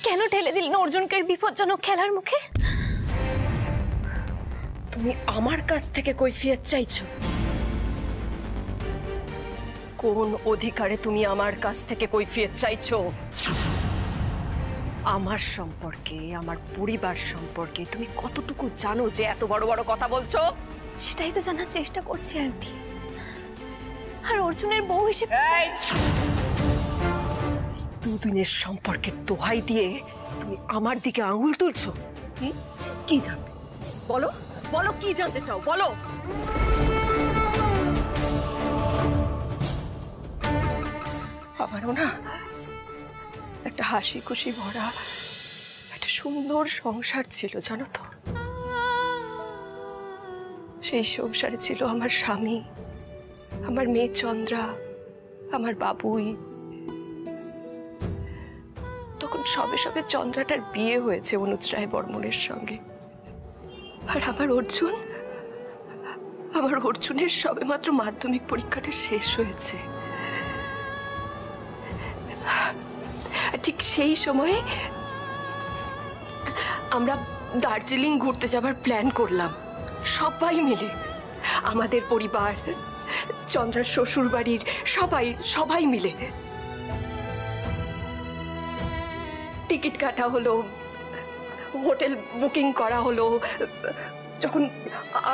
কেন ঠেলে দিলেন অর্জুনকে বিপজ্জনক খেলার মুখে? তুমি আমার কাছ থেকে কৈফিয়ত চাইছো? কোন অধিকারে তুমি আমার কাছ থেকে কৈফিয়ত চাইছো? আমার সম্পর্কে, আমার পরিবার সম্পর্কে তুমি কতটুকু জানো যে এত বড় বড় কথা বলছো? সেটাই তো জানার চেষ্টা করছি আর কি। আর অর্জুনের বউ হিসেবে দুদিনের সম্পর্কের দোহাই দিয়ে তুমি আমার দিকে আঙুল তুলছো। কি জানবে বলো, বলো কি জানতে চাও বলো। আমারও না একটা হাসি খুশি ভরা একটা সুন্দর সংসার ছিল জানো তো। সেই সংসারে ছিল আমার স্বামী, আমার মেয়ে চন্দ্রা, আমার বাবুই। তখন সবে সবে চন্দ্রাটার বিয়ে হয়েছে অনুজ রায় বর্মনের সঙ্গে। আর আমার অর্জুনের সবে মাত্র মাধ্যমিক পরীক্ষাটা শেষ হয়েছে। ঠিক সেই সময়ে আমরা দার্জিলিং ঘুরতে যাবার প্ল্যান করলাম সবাই মিলে, আমাদের পরিবার, চন্দ্রার শ্বশুর বাড়ির সবাই মিলে। টিকিট কাটা হলো, হোটেল বুকিং করা হলো। যখন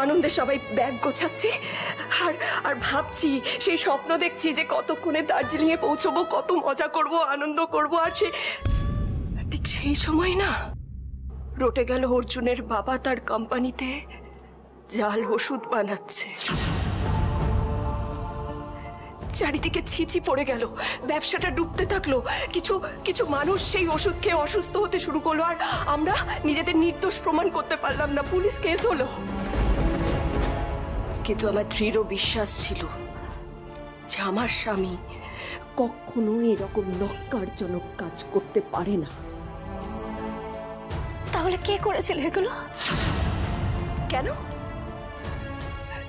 আনন্দে সবাই ব্যাগ গোছাচ্ছি আর ভাবছি, সেই স্বপ্ন দেখছি যে কতক্ষণে দার্জিলিং এ পৌঁছবো, কত মজা করব, আনন্দ করব। আর ঠিক সেই সময় না রটে গেল অর্জুনের বাবা তার কোম্পানিতে জাল ওষুধ বানাচ্ছে। চারিদিকে ছিচি পড়ে গেল, ব্যবসাটা ডুবতে থাকলো। কিছু মানুষ সেই ওষুধ খেয়ে অসুস্থ হতে শুরু করলো। আর আমরা নিজেদের নির্দোষ প্রমাণ করতে পারলাম না, পুলিশ কেস হলো। কিন্তু আমার দৃঢ় বিশ্বাস ছিল যে আমার স্বামী কখনো এরকম নক্কারজনক কাজ করতে পারে না। তাহলে কে করেছিল এগুলো? কেন?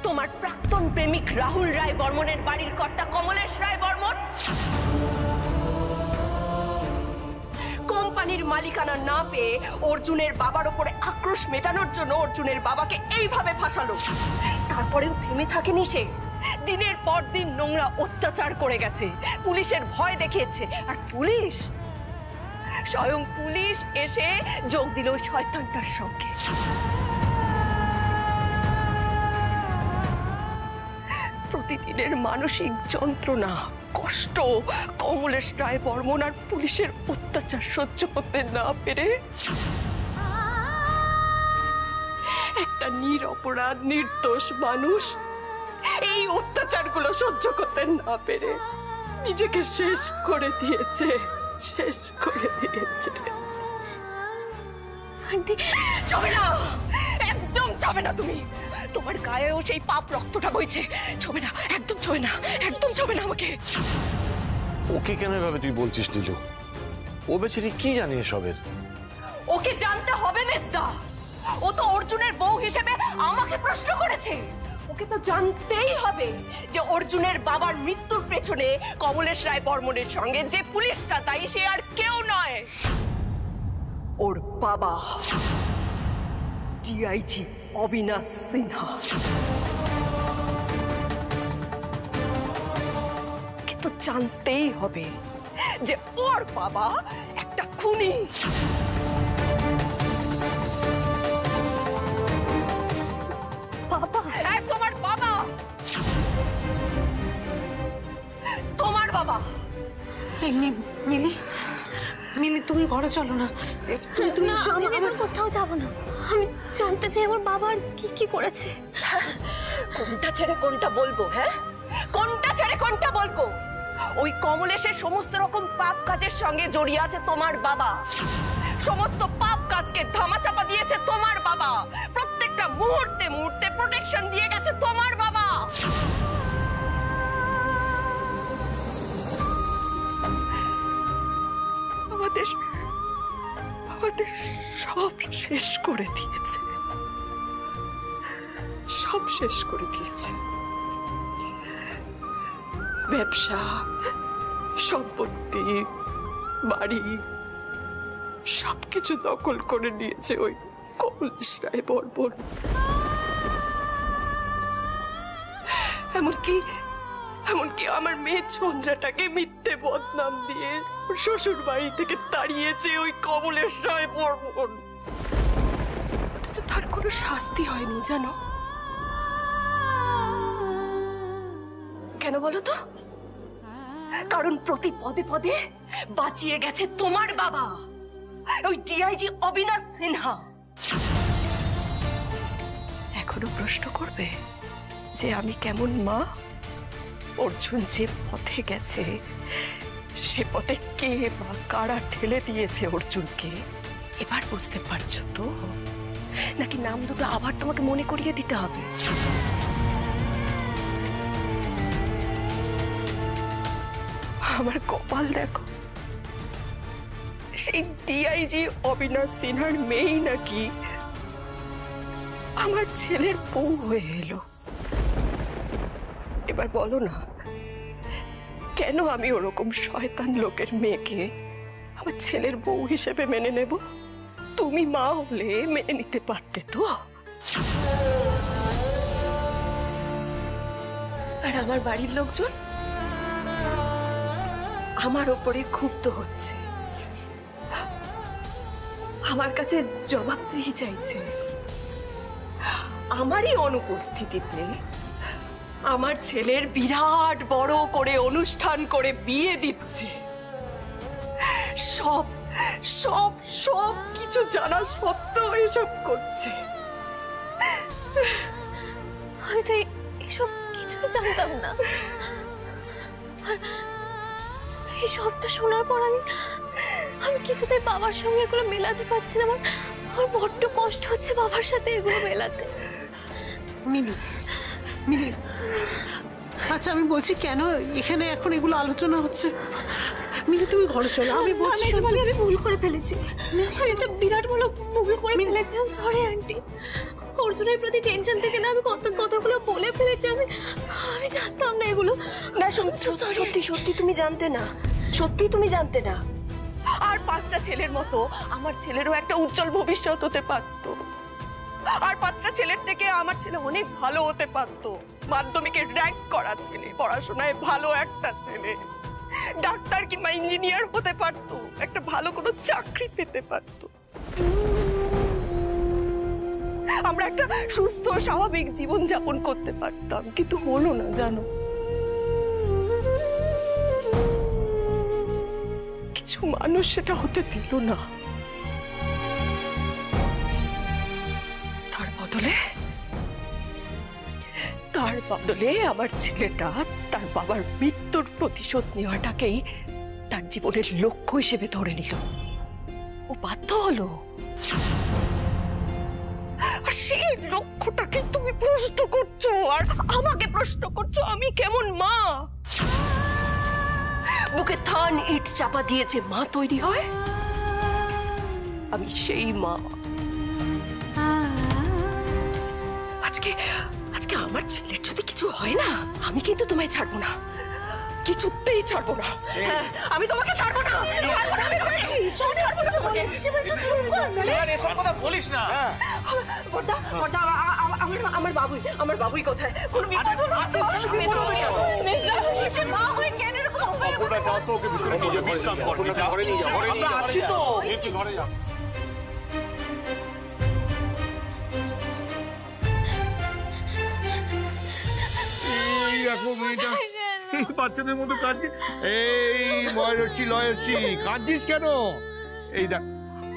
তোমার প্রাক্তন প্রেমিক রাহুল রায় বর্মনের বাড়ির কর্তা কমলেশ রায় বর্মন কোম্পানির মালিকানা না পেয়ে অর্জুনের বাবার উপরে আক্রোশ মেটানোর জন্য অর্জুনের বাবাকে এইভাবে ফাঁসালো। তারপরেও থেমে থাকেনি সে, দিনের পর দিন নোংরা অত্যাচার করে গেছে, পুলিশের ভয় দেখিয়েছে। আর স্বয়ং পুলিশ এসে যোগ দিল ওই শয়তানটার সঙ্গে। প্রতিদিনের মানসিক যন্ত্রণা, কষ্ট, কমলেশ রায় বর্মন আর পুলিশের অত্যাচার সহ্য করতে না পেরে একটা নিরপরাধ নির্দোষ মানুষ এই অত্যাচারগুলো সহ্য করতে না পেরে নিজেকে শেষ করে দিয়েছে। যাবে না, একদম যাবে না তুমি। তোমার গায়েও সেই পাপ রক্তটা বইছে। ছবে না, একদম ছবে না, একদম ছবে না আমাকে। ওকে কেন এভাবে তুই বলছিস নীলু? ও বেচারি কি জানে এসবের? ওকে জানতে হবে মেজদা। ও তো অর্জুনের বউ হিসেবে আমাকে প্রশ্ন করেছে। ওকে তো জানতেই হবে যে অর্জুনের বাবার মৃত্যুর পেছনে কমলেশ রায় বর্মনের সঙ্গে যে পুলিশটা দায়ী সে আর কেউ নয়, ওর বাবা ডিআইজি অবিনাশ সিনহা। কিন্তু জানতেই হবে যে ওর বাবা একটা খুনি। বাবা? তোমার বাবা, তোমার বাবা। মিলি তুমি ঘরে চলো না। আমি কোথাও যাবো না। আমি জানতে চাই আমার বাবা কি কি করেছে। কোনটা ছেড়ে কোনটা বলবো? হ্যাঁ, কোনটা ছেড়ে কোনটা বলবো? ওই কমলেশের সমস্ত রকম পাপ কাজের সঙ্গে জড়িয়ে আছে তোমার বাবা। সমস্ত পাপ কাজকে ধামাচাপা দিয়েছে তোমার বাবা। প্রত্যেকটা মুহূর্তে মুহূর্তে প্রোটেকশন দিয়ে গেছে তোমার বাবা। আমাদের সব শেষ করে দিয়েছে, সব শেষ করে দিয়েছে। ব্যবসা, সম্পত্তি, বাড়ি সবকিছু দখল করে নিয়েছে ওই কমলেশ রায় বর্মন। এমনকি আমার মেয়ে চন্দ্রাটাকে মিথ্যে বদনাম দিয়ে শ্বশুর বাড়ি থেকে তাড়িয়েছে ওই কমলেশ রায় বর্মন। অথচ তার কোনো শাস্তি হয়নি জানো? কেন বলো তো? কারণ প্রতি পদে পদে বাঁচিয়ে গেছে তোমার বাবা, ওই ডিআইজি অবিনাশ সিনহা। এখনো প্রশ্ন করবে যে আমি কেমন মা? অর্জুন যে পথে গেছে সে পথে কে বা কারা ঠেলে দিয়েছে অর্জুনকে এবার বুঝতে পারছো তো? নাকি নাম দুটো আবার তোমাকে মনে করিয়ে দিতে হবে? আমার কপাল দেখো, সেই ডিআইজি অবিনাশ সিনহার মেয়েই নাকি আমার ছেলের বউ হয়ে এলো। এবার বলো না, কেন আমি ওরকম শয়তান লোকের মেয়েকে আমার ছেলের বউ হিসেবে মেনে নেব? তুমি মা হলে মেনে নিতে পারতে তো। আর আমার বাড়ির লোকজন আমার ওপরে ক্ষুব্ধ হচ্ছে, আমার কাছে জবাবদিহি চাইছে। আমারই অনুপস্থিতিতে আমার ছেলের বিরাট বড় করে অনুষ্ঠান করে বিয়ে দিচ্ছে। সব সব সব কিছু জানা সত্ত্বেও এসব করছে। আমি তো এসব কিছুই জানতাম না। আর এই সবটা শোনার পর আমি কিছুতেই বাবার সঙ্গে এগুলো মেলাতে পারছি না। আমার বড্ড কষ্ট হচ্ছে বাবার সাথে এগুলো মেলাতে। মিলি, মিলি, আচ্ছা আমি বলছি কেন এখানে এখন এগুলো আলোচনা হচ্ছে? মিলি তুমি ঘরে চলো, আমি বলছি। আমি ভুল করে ফেলেছি, আমি একটা বিরাট বড় ভুল করে ফেলেছি। সরি আন্টি, অর্জুনের প্রতি টেনশন থেকে না আমি কতগুলো বলে ফেলেছি। আমি জানতাম না এগুলো। না সত্যি সত্যি তুমি জানতে না, সত্যি তুমি জানতে না। আর 5টা ছেলের মতো আমার ছেলেরও একটা উজ্জ্বল ভবিষ্যৎ হতে পারত। আর 5টা ছেলের থেকে আমার ছেলে অনেক ভালো হতে পারত। মাধ্যমিকে র‍্যাঙ্ক করা ছেলে, পড়াশোনায় ভালো একটা ছেলে, ডাক্তার কিংবা ইঞ্জিনিয়ার হতে পারত, একটা ভালো কোনো চাকরি পেতে পারত। আমরা একটা সুস্থ স্বাভাবিক জীবন যাপন করতে পারতাম, কিন্তু হলো না জানো। কিছু মানুষ সেটা হতে দিল না। তার বদলে আমার ছেলেটা তার বাবার মৃত্যুর প্রতিশোধ নেওয়াটাকেই তার জীবনের লক্ষ্য হিসেবে ধরে নিল। ও বাধ্য হলো। আর সেই লক্ষ্যটাকে তুমি প্রশ্ন করছো, আর আমাকে প্রশ্ন করছো আমি কেমন মা? বুকে থান ইট চাপা দিয়ে যে মা তৈরি হয়, আমি সেই মা। আজকে আমার ছেলের যদি কিছু হয় না, আমি কিন্তু তোমায় ছাড়বো না, কিছুতেই ছাড়বো না। হ্যাঁ, আমি তোমাকে ছাড়বো না। আমার বাবুই কোথায়? কোনো বিপদ হলো? বাচ্চাদের মতো কাঁদছিস? এই ময়ূরী লয়সী কাঁদছিস কেন? এই দেখ,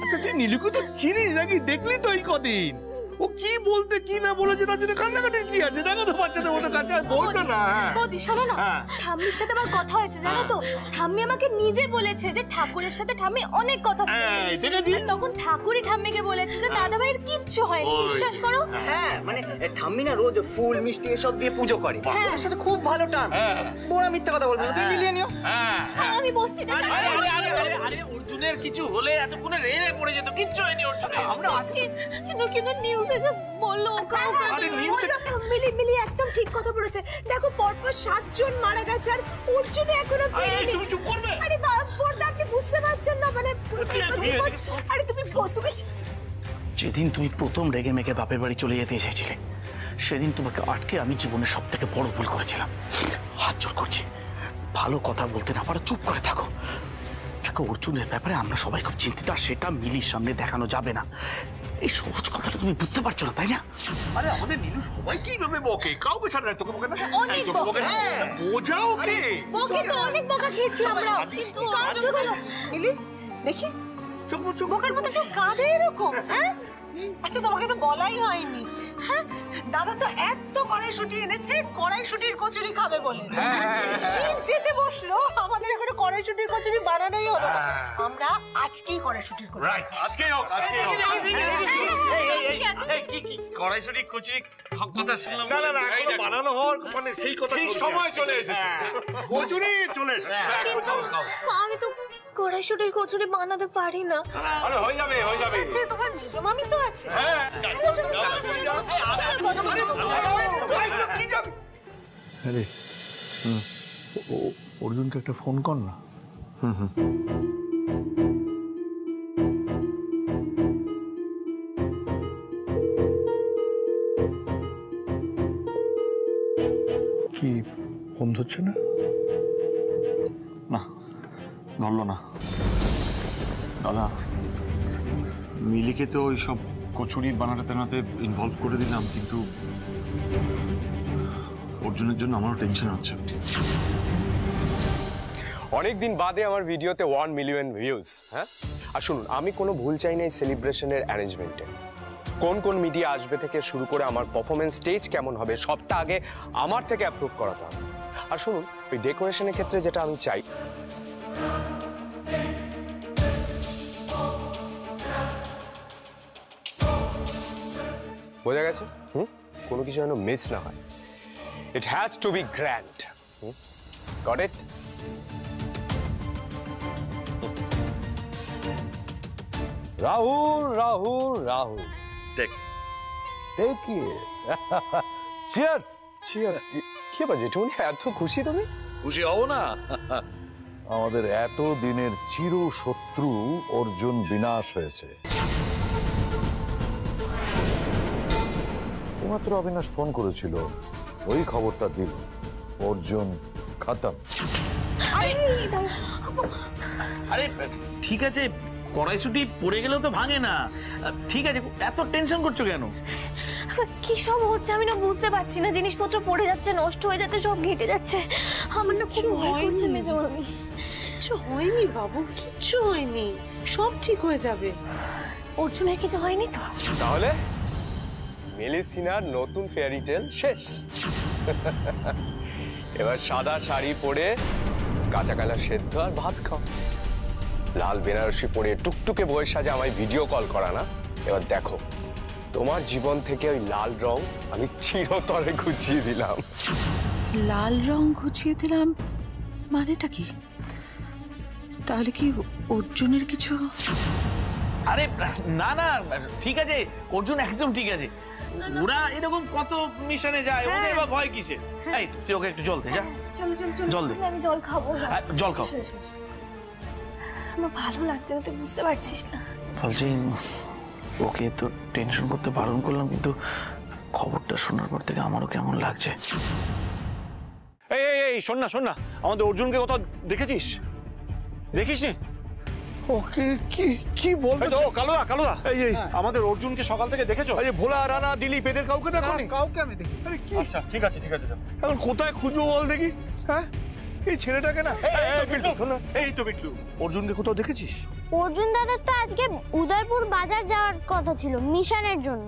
আচ্ছা তুই নীলুকে তো চিনিস নাকি? দেখলি তো এই কদিন ও কি বলতে কি না বলেছে, তার জন্য কান্নাকাটির কি আছে? দেখো তো বাচ্চাদের মতো কাছে বলতো না। বৌদি শোনো না, ঠাম্মির সাথে আমার কথা হয়েছে জানো তো। ঠাম্মি আমাকে নিজে বলেছে যে ঠাকুরের সাথে ঠাম্মি অনেক কথা বলেছে। তখন ঠাকুরই ঠাম্মিকে বলেছে যে দাদা ভাইয়ের কিচ্ছু হয়নি, বিশ্বাস করো। হ্যাঁ মানে ঠাম্মি না রোজ ফুল মিষ্টি এসব দিয়ে পুজো করে, ওদের সাথে খুব ভালো টান। বোরা মিথ্যা কথা বলবে না, তুমি মিলিয়ে নিও। আমি বসতে না। আরে অর্জুনের কিছু হলে এতক্ষণে রেড়ে পড়ে যেত, কিচ্ছু হয়নি অর্জুনের। আমরা আছি কিন্তু নিউজে যে বললো মিলি একদম ঠিক কথা বলেছে। দেখো পরপর 7 জন মারা গেছে আর অর্জুনে এখনো বেরোয়নি। তুমি চুপ করবে? আরে বোরদা আপনি বুঝতে পারছেন না, মানে আরে তুমি যেদিন তুমি প্রথম রেগে মেগে বাপের বাড়ি চলে যেতে এসেছিলে সেদিন তোমাকে আটকে আমি জীবনের সব থেকে বড় ভুল করেছিলাম। হাত জোর করছি, ভালো কথা বলতে না পারো চুপ করে থাকো। দেখো, অর্জুনের ব্যাপারে আমরা সবাই খুব চিন্তিত, আর সেটা মিলির সামনে দেখানো যাবে না। এই সহজ কথাটা তুমি বুঝতে পারছো না, তাই না? আরে আমাদের নীলু সবাই কিভাবে বকে, কাউকে ছাড়ে না। তোকে বকে না? অনেক তোকে বকে না? বোঝাও কে? বকে তো অনেক বকা খেয়েছি আমরা, কিন্তু কাজও হলো। মিলি দেখি চুপ চুপ। বোকার মতো কেউ কাঁদে এরকম, হ্যাঁ? আচ্ছা তোমাকে তো বলাই হয়নি, হ্যাঁ? দাদা তো এত কড়াইশুঁটি এনেছে কড়াইশুঁটির কচুরি খাবে বলে। শীত যেতে বসলো, আমাদের এখনো কড়াইশুঁটির কচুরি বানানোই হলো না। আমরা আজকেই কড়াইশুঁটির কচুরি রাইট, আজকেই হোক, আজকেই হোক। কড়াইশুঁটি কচুরি কথা শুনলাম। না না না, এখনো বানানো হওয়ার মানে সেই কথা ঠিক সময় চলে এসেছে। কচুরি চলে এসেছে। আমি তো কড়াইশুঁটির কচুরি বানাতে পারি না। আরে হয়ে যাবে, হয়ে যাবে। আছে, তোমার মেজো মামি তো আছে। আরে অর্জুনকে একটা ফোন কর না। কি ফোন ধরছে না? না, ধরলো না। দাদা, মিলিকে তো ওই সব কচুরি বানাতে টানাতে ইনভলভ করে দিলাম, কিন্তু অর্জুনের জন্য আমারও টেনশন হচ্ছে। অনেকদিন বাদে আমার ভিডিওতে 1 মিলিয়ন ভিউজ। হ্যাঁ, আর শুনুন, আমি কোনো ভুল চাই না এই সেলিব্রেশনের অ্যারেঞ্জমেন্টে। কোন কোন মিডিয়া আসবে থেকে শুরু করে আমার পারফরমেন্স স্টেজ কেমন হবে সবটা আগে আমার থেকে অ্যাপ্রুভ করাতে হবে। আর শুনুন, ওই ডেকোরেশনের ক্ষেত্রে যেটা আমি চাই, বোঝা গেছে? কোনো কিছু যেন মিস না হয়। It has to be grand. Got it? Rahul Rahul Rahul, দেখ টেক চিয়ার্স। চিয়ার্স। কি বাজে তুমি এত খুশি? তুমি খুশি হব না? আমাদের এত দিনের চির শত্রু অর্জুন বিনাশ হয়েছে। মাত্র অবিনাশ ফোন করেছিল, ওই খবরটা দিল, অর্জুন খতম। আরে ঠিক আছে, কড়াইশুঁটি পড়ে গেলেও তো ভাঙে না। ঠিক আছে, এত টেনশন করছো কেন? কি সব হচ্ছে আমি না বুঝতে পারছি না। জিনিসপত্র পড়ে যাচ্ছে, নষ্ট হয়ে যাচ্ছে, সব ঘেটে যাচ্ছে। আমার না খুব ভয় করছে মেজো মামি। কিছু হয়নি বাবু, কিচ্ছু হয়নি, সব ঠিক হয়ে যাবে। অর্জুনের কিছু হয়নি তো? তাহলে মিলি সিনার নতুন ফেয়ারি টেল শেষ। এবার সাদা শাড়ি পরে কাঁচা কালা সেদ্ধ আর ভাত খাও। লাল বেনারসি পরে টুকটুকে বউয়ের সাজে আমায় ভিডিও কল করা না। এবার দেখো, তোমার জীবন থেকে ওই লাল রং আমি চিরতরে ঘুচিয়ে দিলাম। লাল রং ঘুচিয়ে দিলাম মানেটা কি? তাহলে কি অর্জুনের কিছু? আরে না না, ঠিক আছে, অর্জুন একদম ঠিক আছে। ওরা এরকম কত মিশনে যায়, ওদের বা ভয় কিসে? এই তুই ওকে একটু জল দে, যা চলো চলো চলো, জল দে। আমি জল খাবো না। জল খাও। আমার ভালো লাগছে না, তুই বুঝতে পারছিস না। বলছি, ওকে তো টেনশন করতে বারণ করলাম, কিন্তু খবরটা শোনার পর থেকে আমারও কেমন লাগছে। এই এই এই, শোন না শোন না, আমাদের অর্জুনকে কোথাও দেখেছিস? দেখিস নি? ওকে কি কি বলতে? ও কালুদা, কালুদা, এই এই আমাদের অর্জুনকে সকাল থেকে দেখেছো? আরে ভোলা, রানা, দিলীপ এদের কাউকে দেখোনি? কাউকে আমি দেখি। আরে কি, আচ্ছা ঠিক আছে ঠিক আছে। এখন কোথায় খুঁজবো বল দেখি? হ্যাঁ, এই ছেলেটাকে না। শোন না, এই তো বিটলু, অর্জুনকে কোথাও দেখেছিস? অর্জুন দাদার তো আজকে উদয়পুর বাজার যাওয়ার কথা ছিল মিশনের জন্য।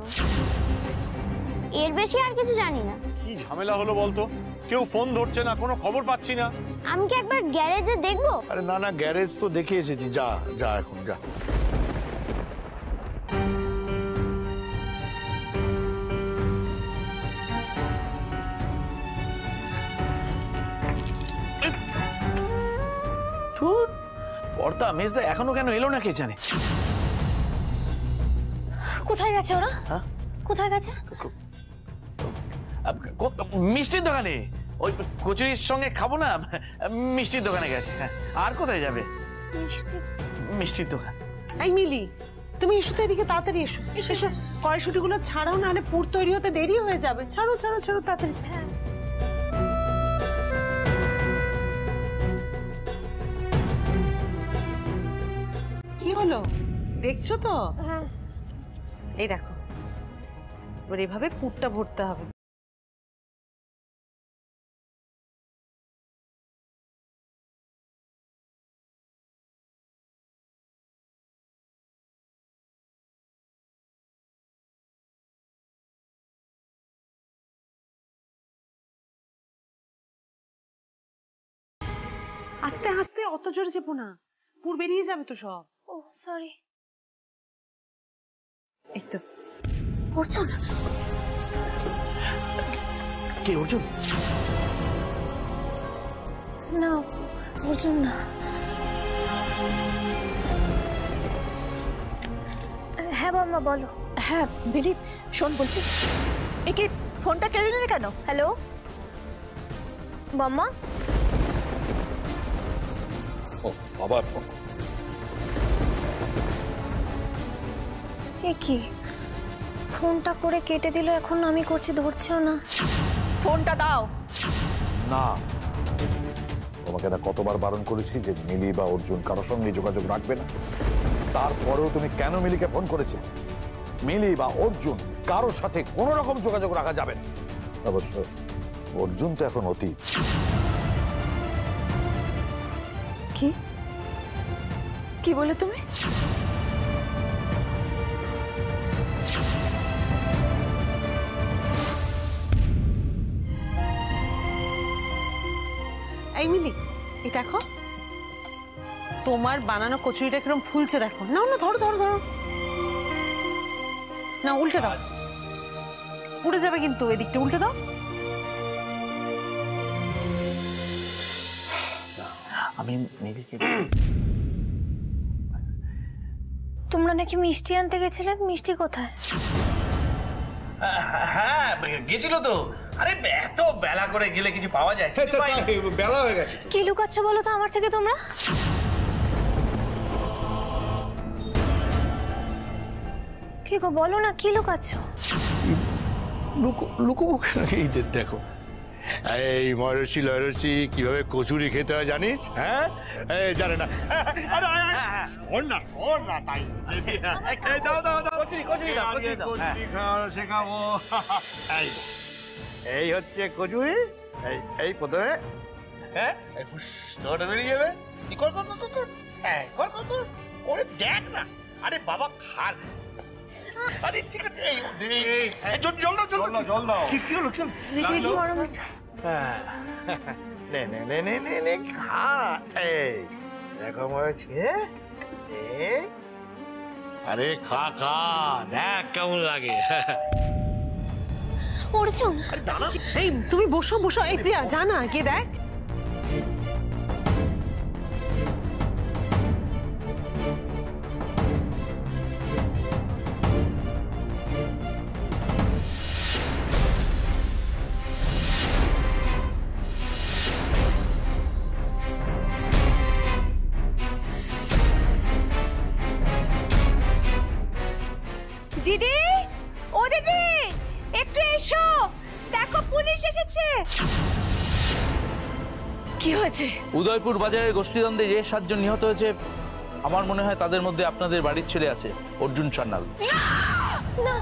এর বেশি আর কিছু জানি না। কি ঝামেলা হলো বলতো? কেউ ফোন ধরছে না, কোনো খবর পাচ্ছি না। আমি কি একবার গ্যারেজে দেখবো? আরে না না, গ্যারেজ তো দেখে এসেছি, যা যা এখন যা। পর্দা মেজদা এখনো কেন এলো না কে জানে। কোথায় গেছে ওরা? হ্যাঁ? কোথায় গেছে? মিষ্টির দোকানে, ওই কচুরির সঙ্গে খাবো না, মিষ্টির দোকানে গেছে। হ্যাঁ, আর কোথায় যাবে? মিষ্টি মিষ্টির দোকান। এই মিলি, তুমি এসো তো এদিকে, তাড়াতাড়ি এসো। এসো, কড়াইশুটিগুলো ছাড়াও, নাহলে পুর তৈরি হতে দেরি হয়ে যাবে। ছাড়ো ছাড়ো ছাড়ো, তাড়াতাড়ি। হ্যাঁ। কি হলো, দেখছো তো? হ্যাঁ। এই দেখো, এবার এভাবে পুরটা ভরতে হবে। আস্তে আস্তে, অত জোরে চেপো না, পুর বেরিয়ে যাবে তো সব। ও সরি। এই তো। অর্জুন, কে অর্জুন? না অর্জুন না। হ্যাঁ বাবা বলো। হ্যাঁ বিলি, শোন বলছি, একে ফোনটা কেড়ে নিলে কেন? হ্যালো বাম্মা। ও আবার এ কি, ফোনটা করে কেটে দিল, এখন আমি করছি ধরছেও না। ফোনটা দাও। না, তোমাকে না কতবার বারণ করেছি যে মিলি বা অর্জুন কারোর সঙ্গে যোগাযোগ রাখবে না। তারপরেও তুমি কেন মিলিকে ফোন করেছো? মিলি বা অর্জুন কারোর সাথে কোনো রকম যোগাযোগ রাখা যাবে না। অবশ্য অর্জুন তো এখন অতীত। কি কি বলে তুমি? এই মিলি, এই দেখো, তোমার বানানো কচুরিটা কিরকম ফুলছে দেখো। না না, ধরো ধরো ধরো, না উল্টে দাও, পুড়ে যাবে কিন্তু। এদিকটা উল্টে দাও। আমি মিলিকে তোমরা নাকি মিষ্টি আনতে গেছিলে, মিষ্টি কোথায়? হ্যাঁ গেছিল তো। আরে এত বেলা করে গেলে কিছু পাওয়া যায়? বেলা হয়ে গেছে। কি লুকাচ্ছ বলো তো আমার থেকে তোমরা? কি গো বলো না, কি লুকাচ্ছ? লুকোবো কেন? এই দেখো, এই ময়ূরসি লয়রসি কিভাবে কচুরি খেতে হয় জানিস? হ্যাঁ, এই জানে না। আরে শোন না, শোন না, তাই এই দাও দাও দাও, কচুরি খাওয়া শেখাবো। এই হচ্ছে কচুরি। এই প্রথমে, হ্যাঁ, এই ফুসটা বেরিয়ে যাবে। কি কর কর কর কর, হ্যাঁ কর কর কর, করে দেখ না। আরে বাবা খার। আরে ঠিক আছে, এই জল দাও, জল দাও। কি হলো, কি হলো? হ্যাঁ, নে নে নে নে নে নে, খা। এই দেখো মরেছি। আরে খা খা, দেখ কেমন লাগে। অর্জুন, এই তুমি বসো বসো। এই প্রিয়া, জানা গিয়ে দেখ। দিদি, ও দিদি, একটু এসো, দেখো পুলিশ এসেছে। কি হয়েছে? উদয়পুর বাজারের গোষ্ঠীদ্বন্দ্বে যে 7 জন নিহত হয়েছে, আমার মনে হয় তাদের মধ্যে আপনাদের বাড়ির ছেলে আছে, অর্জুন সান্যাল। না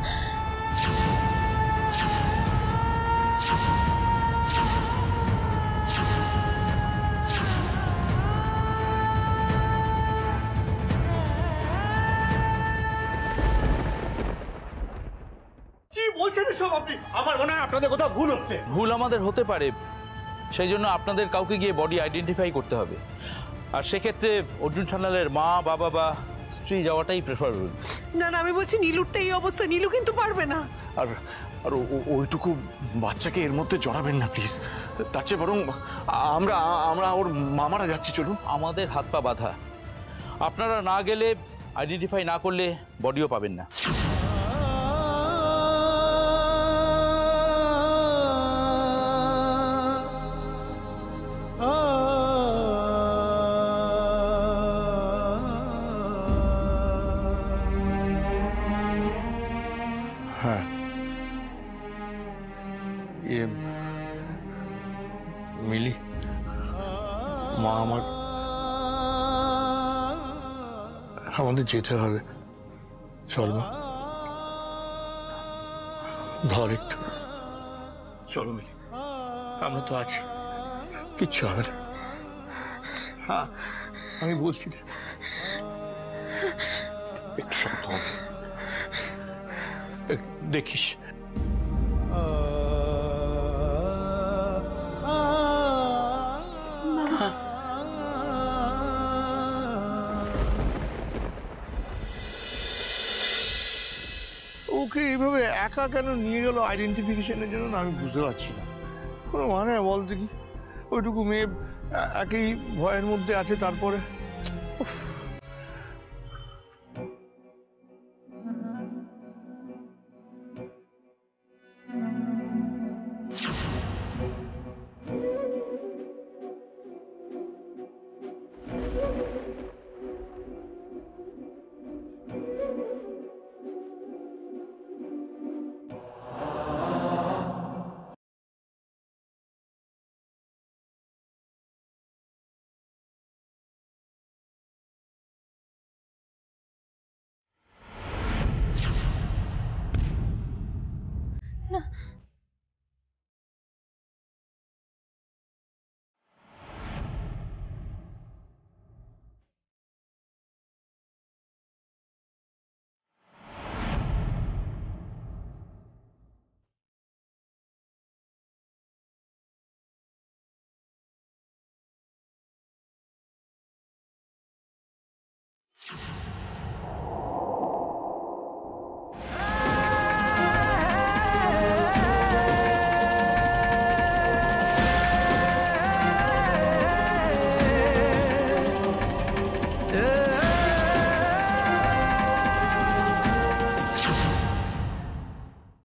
কি বলছেন সব আপনি? আমার মনে হয় আপনাদের কোথাও ভুল হচ্ছে। ভুল আমাদের হতে পারে, সেই জন্য আপনাদের কাউকে গিয়ে বডি আইডেন্টিফাই করতে হবে। আর সেক্ষেত্রে অর্জুন সান্যালের মা, বাবা বা স্ত্রী যাওয়াটাই প্রেফারেবল। না না, আমি বলছি নীলুর তো এই অবস্থা, নীলু কিন্তু পারবে না। আর আর ওইটুকু বাচ্চাকে এর মধ্যে জড়াবেন না প্লিজ। তার চেয়ে বরং আমরা ওর মামারা যাচ্ছি, চলুন। আমাদের হাত পা বাঁধা, আপনারা না গেলে, আইডেন্টিফাই না করলে বডিও পাবেন না। হ্যাঁ মিলি, মা আমাদের যেতে হবে। চল মা, ধর একটু। চলো মিলি, আমরা তো আছি, কিচ্ছু হবে না। হ্যাঁ আমি বলছি একটু শক্ত হবে, দেখিস। ওকে এইভাবে একা কেন নিয়ে গেল আইডেন্টিফিকেশনের জন্য না, আমি বুঝতে পারছি না। কোনো মানে বলতে কি, ওইটুকু মেয়ে একই ভয়ের মধ্যে আছে, তারপরে